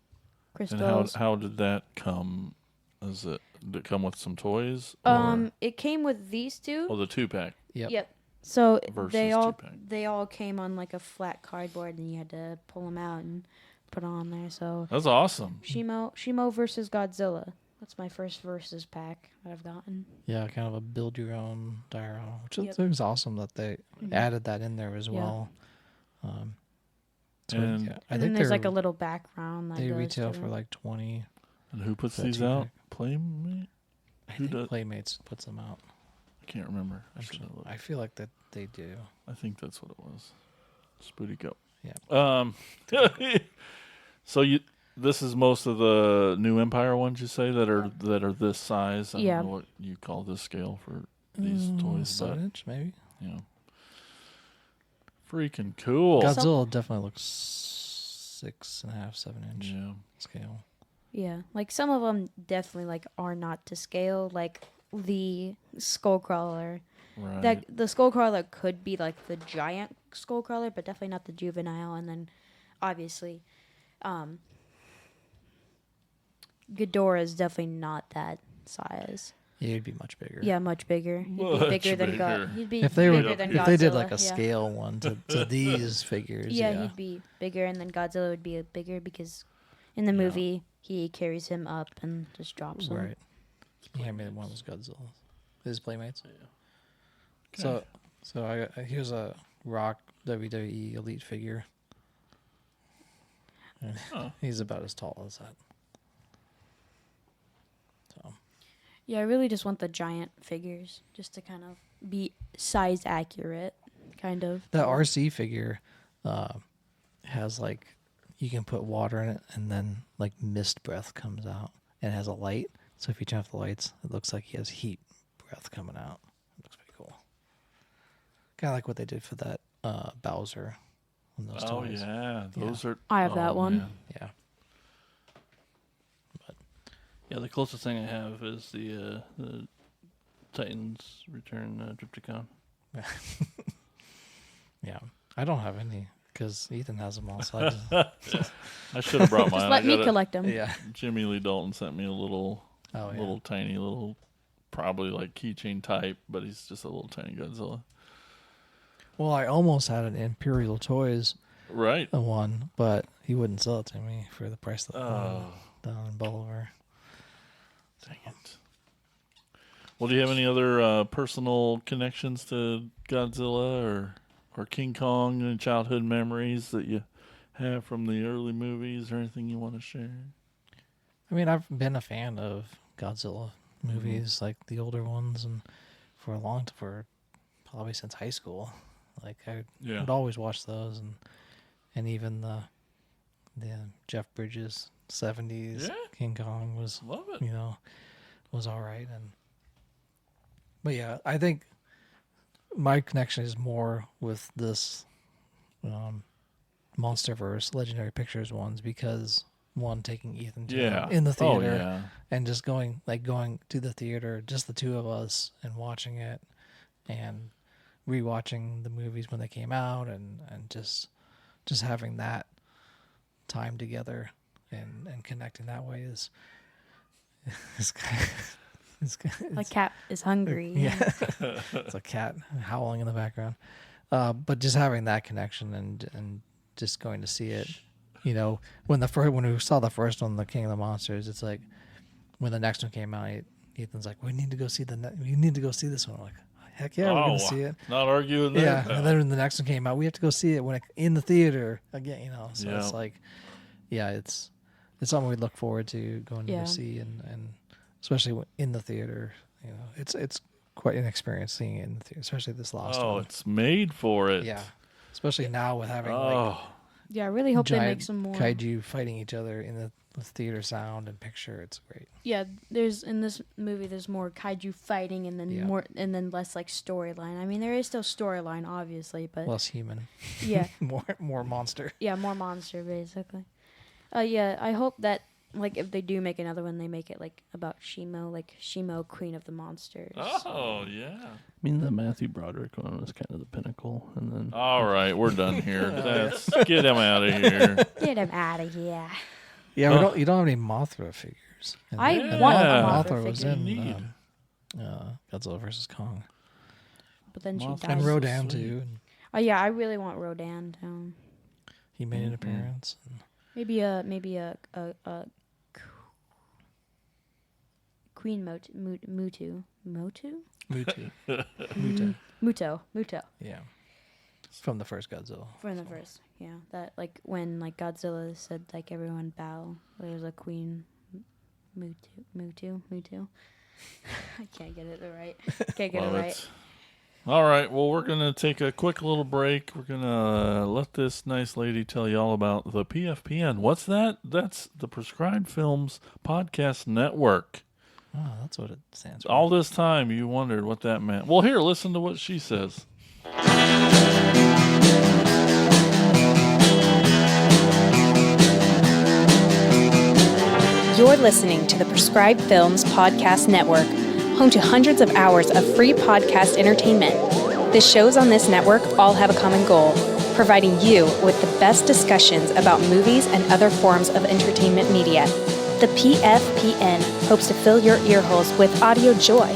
And how did that come? Did it come with some toys? Or, It came with these two. the 2-pack. Yep. Yep. So Versus they 2-pack. all came on like a flat cardboard, and you had to pull them out and put on there. So That's awesome. Shimo versus Godzilla. That's my first versus pack that I've gotten. Yeah, kind of a build your own diorama, which Yep. is awesome that they added that in there as Yeah. well. So, And- yeah, I And then think there's like a little background that they goes retail to for it. like 20. And who puts That these two-pack. out? Playmate? I Who think does? Playmates puts them out. I can't remember. Actually, I feel like that they do. I think that's what it was. Spooty Go. Yeah. So this is most of the new Empire ones you say that are this size. I Yeah. don't know what you call this scale for these toys, 7-inch maybe. but you know, freaking cool. Godzilla definitely looks 6.5, 7-inch Yeah. scale. Yeah, like some of them definitely like are not to scale. Like the Skullcrawler. Right. That the Skullcrawler could be like the giant Skullcrawler, but definitely not the juvenile. And then, obviously, Ghidorah is definitely not that size. Yeah, it'd be much bigger. Yeah, much bigger. He'd Much be bigger than bigger. God. He'd be If they bigger were, than if Godzilla. they did like a yeah. scale one to these figures, Yeah, he'd be bigger, and then Godzilla would be bigger because in the movie he carries him up and just drops him. right. Yeah, I mean one was Godzilla. His Playmates. Okay. So here's a Rock WWE Elite figure. Oh. He's about as tall as that. So Yeah, I really just want the giant figures just to kind of be size accurate, kind of. the RC figure has like you can put water in it and then like mist breath comes out and it has a light. So if you turn off the lights, it looks like he has heat breath coming out. It looks pretty cool. Kind of like what they did for that Bowser. On those Oh toys. yeah, those are. I have that one. man. Yeah. Yeah, the closest thing I have is the Titans Return Triptychon. Yeah. I don't have any because Ethan has them all. So I just, I should have brought mine. Just let me collect them. yeah. Jimmy Lee Dalton sent me a little, Oh yeah. little tiny, little, probably like keychain type, but he's just a little tiny Godzilla. Well, I almost had an Imperial Toys Right. one, but he wouldn't sell it to me for the price that Oh, down in Bolivar. dang it. Well, do you have any other personal connections to Godzilla or King Kong and childhood memories that you have from the early movies or anything you want to share? I mean, I've been a fan of Godzilla movies, like the older ones, and for probably since high school. Like I Yeah. would always watch those, and even the Jeff Bridges 70s Yeah. King Kong was Love it. was all right. But yeah, I think my connection is more with this Monsterverse Legendary Pictures ones because one taking Ethan to Yeah. in the Oh, theater yeah. and just going to the theater, just the two of us, and watching it and rewatching the movies when they came out and just having that time together and connecting that way is Like cat is hungry. yeah. It's a cat howling in the background. But just having that connection and just going to see it, when we saw the first one, The King of the Monsters, it's like when the next one came out, Ethan's like, we need to go see this one. I'm like, heck yeah, we're gonna see it. Not arguing there. Yeah, No. and then when the next one came out, we have to go see it in the theater again. So Yeah. it's like, yeah, it's something we look forward to going to Yeah. go see, and especially in the theater. It's quite an experience seeing it in the theater, especially this last Oh, one. it's made for it. Yeah, especially now with having like Oh, Yeah, I really hope they make giant some more. kaiju fighting each other in the theater sound and picture. It's great. Yeah, in this movie there's more kaiju fighting and then Yeah. less like storyline. I mean, there is still storyline obviously, but Less human, yeah. more monster. Yeah, more monster basically. Yeah, I hope that like if they do make another one, they make it like about Shimo, like Shimo, Queen of the Monsters. oh yeah. I mean, the Matthew Broderick one was kind of the pinnacle, and then All right, we're done here. Get him out of here. Get him out of here. Yeah, you don't have any Mothra figures. And I Yeah. want a Mothra Mothra was figure, in Need. Godzilla vs Kong but then she Mothra. dies. and so Rodan sweet. too. And Oh yeah, I really want Rodan. he made an Mhm. appearance. And Maybe a Queen Muto. Yeah. From the first Godzilla. From the first, yeah. That like when like Godzilla said like everyone bow. There's a Queen Muto. I can't get it right. Can't get it right. All right. Well, we're gonna take a quick little break. We're gonna let this nice lady tell you all about the PFPN. What's that? That's the Prescribed Films Podcast Network. Oh, that's what it stands for. All this time you wondered what that meant. Well, here, listen to what she says. You're listening to the Prescribed Films Podcast Network, home to hundreds of hours of free podcast entertainment. The shows on this network all have a common goal, providing you with the best discussions about movies and other forms of entertainment media. The PFPN hopes to fill your earholes with audio joy.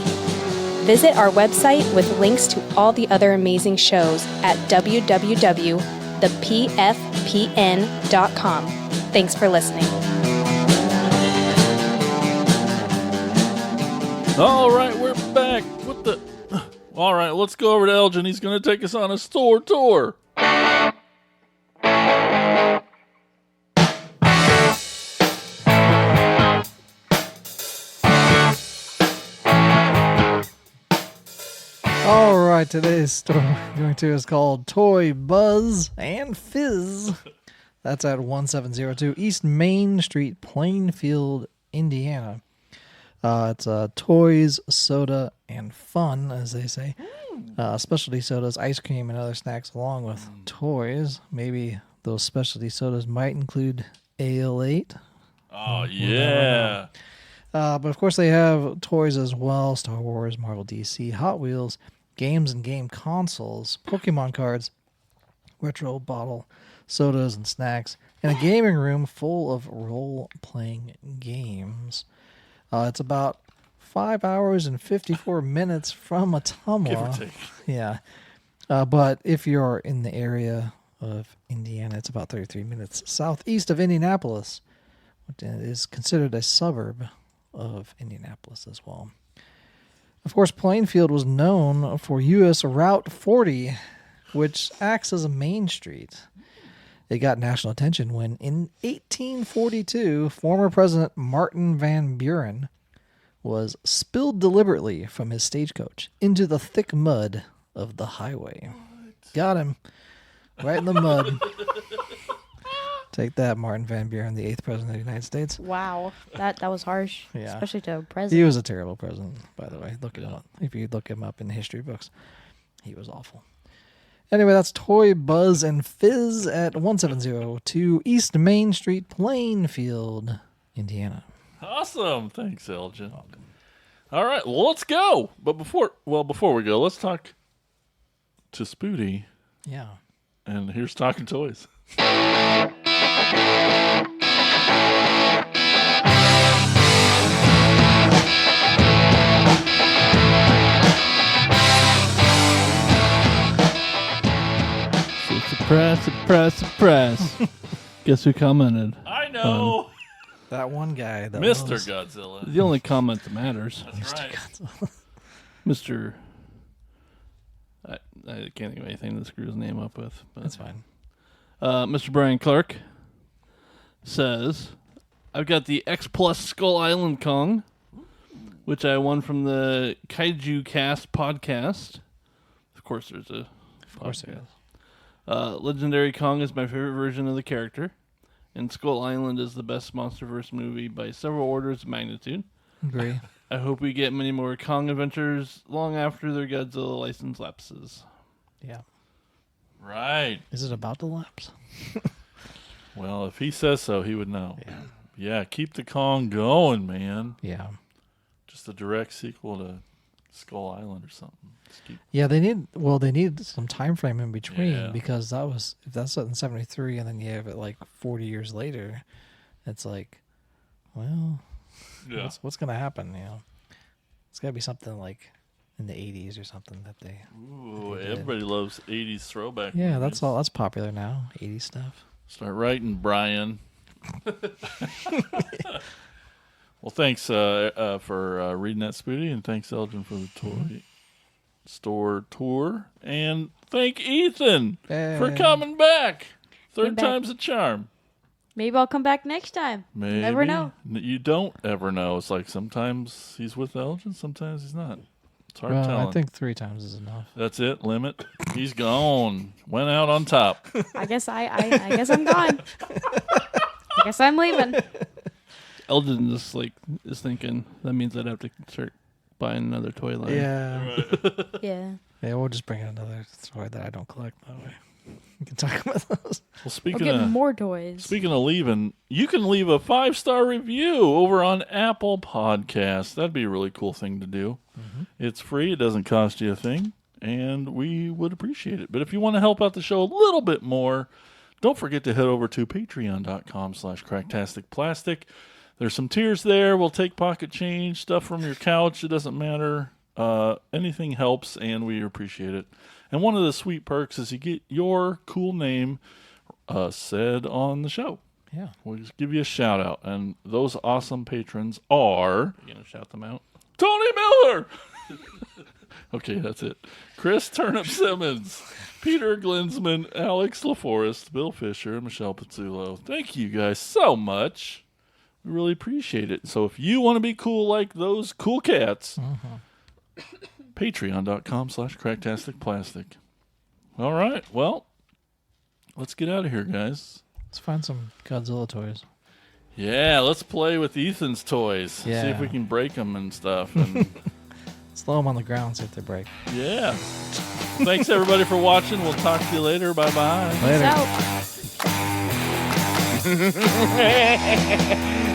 Visit our website with links to all the other amazing shows at www.thepfpn.com. Thanks for listening. All right, we're back. What the? All right, let's go over to Elgin. He's going to take us on a store tour. All right, today's store we're going to is called Toy Buzz and Fizz. That's at 1702 East Main Street, Plainfield, Indiana. It's toys, soda, and fun, as they say. Specialty sodas, ice cream, and other snacks along with toys. Maybe those specialty sodas might include Ale 8. Oh, yeah. But of course they have toys as well. Star Wars, Marvel DC, Hot Wheels, games and game consoles, Pokemon cards, retro bottle sodas and snacks, and a gaming room full of role-playing games. It's about 5 hours and 54 minutes from Ottumwa. Give or take. Yeah. But if you're in the area of Indiana, it's about 33 minutes southeast of Indianapolis. It is considered a suburb of Indianapolis as well. Of course, Plainfield was known for U.S. Route 40, which acts as a main street. It got national attention when, in 1842, former President Martin Van Buren was spilled deliberately from his stagecoach into the thick mud of the highway. What? Got him. Right in the mud. Take that, Martin Van Buren, the 8th President of the United States. Wow, that was harsh. Yeah. Especially to a president. He was a terrible president, by the way. Look it up. If you look him up in the history books, he was awful. Anyway, that's Toy Buzz and Fizz at 1702 East Main Street, Plainfield, Indiana. Awesome. Thanks, Elgin. Welcome. All right, well, let's go. But before we go, let's talk to Spooty. Yeah. And here's Talking Toys. Surprise. Guess who commented? I know. That one guy. That Mr. was Godzilla. The only comment that matters. That's right. Mr. I can't think of anything to screw his name up with. But, That's fine. Mr. Brian Clark says, I've got the X Plus Skull Island Kong, which I won from the Kaiju Cast podcast. Of course, there's a podcast. Legendary Kong is my favorite version of the character, and Skull Island is the best Monsterverse movie by several orders of magnitude. Agree. I hope we get many more Kong adventures long after their Godzilla license lapses. Yeah. Right. Is it about to lapse? Well, if he says so, he would know. Yeah, keep the Kong going, man. Yeah. Just a direct sequel to Skull Island or something. Yeah, they need some time frame in between Yeah. because if that's set in 73 and then you have it like 40 years later, it's like, well, what's going to happen, you know? It's got to be something like in the 80s or something that they Ooh, that they did. everybody loves 80s throwback Yeah, movies. that's popular now, 80s stuff. Start writing, Brian. Well, thanks for reading that, Spooty, and thanks, Elgin, for the toy store tour. And thank Ethan for coming back. Third time's a charm. Maybe I'll come back next time. Maybe. You never know. You don't ever know. It's like sometimes he's with Elgin, sometimes he's not. It's hard telling. I think 3 times is enough. That's it. Limit. He's gone. Went out on top. I guess I guess I'm gone. I guess I'm leaving. Elgin just is thinking that means I'd have to start buying another toy line. Yeah. Yeah. Yeah, we'll just bring in another toy that I don't collect that way. We can talk about those. Well, We'll speaking get of more toys. Speaking of leaving, you can leave a 5-star review over on Apple Podcasts. That'd be a really cool thing to do. Mm-hmm. It's free. It doesn't cost you a thing, and we would appreciate it. But if you want to help out the show a little bit more, don't forget to head over to patreon.com/cracktasticplastic. There's some tiers there. We'll take pocket change, stuff from your couch. It doesn't matter. Anything helps, and we appreciate it. And one of the sweet perks is you get your cool name said on the show. Yeah. We'll just give you a shout out. And those awesome patrons are... You going to shout them out? Tony Miller! Okay, that's it. Chris Turnip Simmons, Peter Glinsman, Alex LaForest, Bill Fisher, and Michelle Pizzulo. Thank you guys so much. We really appreciate it. So if you want to be cool like those cool cats... Patreon.com/cracktasticplastic. All right. Well, let's get out of here, guys. Let's find some Godzilla toys. Yeah, let's play with Ethan's toys. Yeah. See if we can break them and stuff. And Slow them on the ground, see if they break. yeah. Thanks, everybody, for watching. We'll talk to you later. Bye-bye. Later. Out.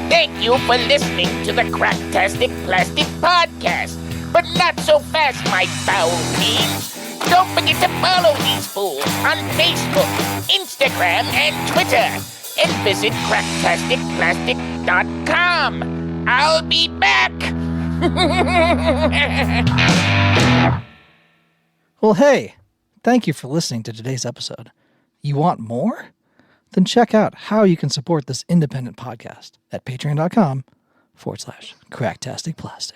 Thank you for listening to the Cracktastic Plastic Podcast. But not so fast, my foul fiends. Don't forget to follow these fools on Facebook, Instagram, and Twitter. And visit cracktasticplastic.com. I'll be back. Well, hey, thank you for listening to today's episode. You want more? Then check out how you can support this independent podcast at patreon.com/cracktasticplastic.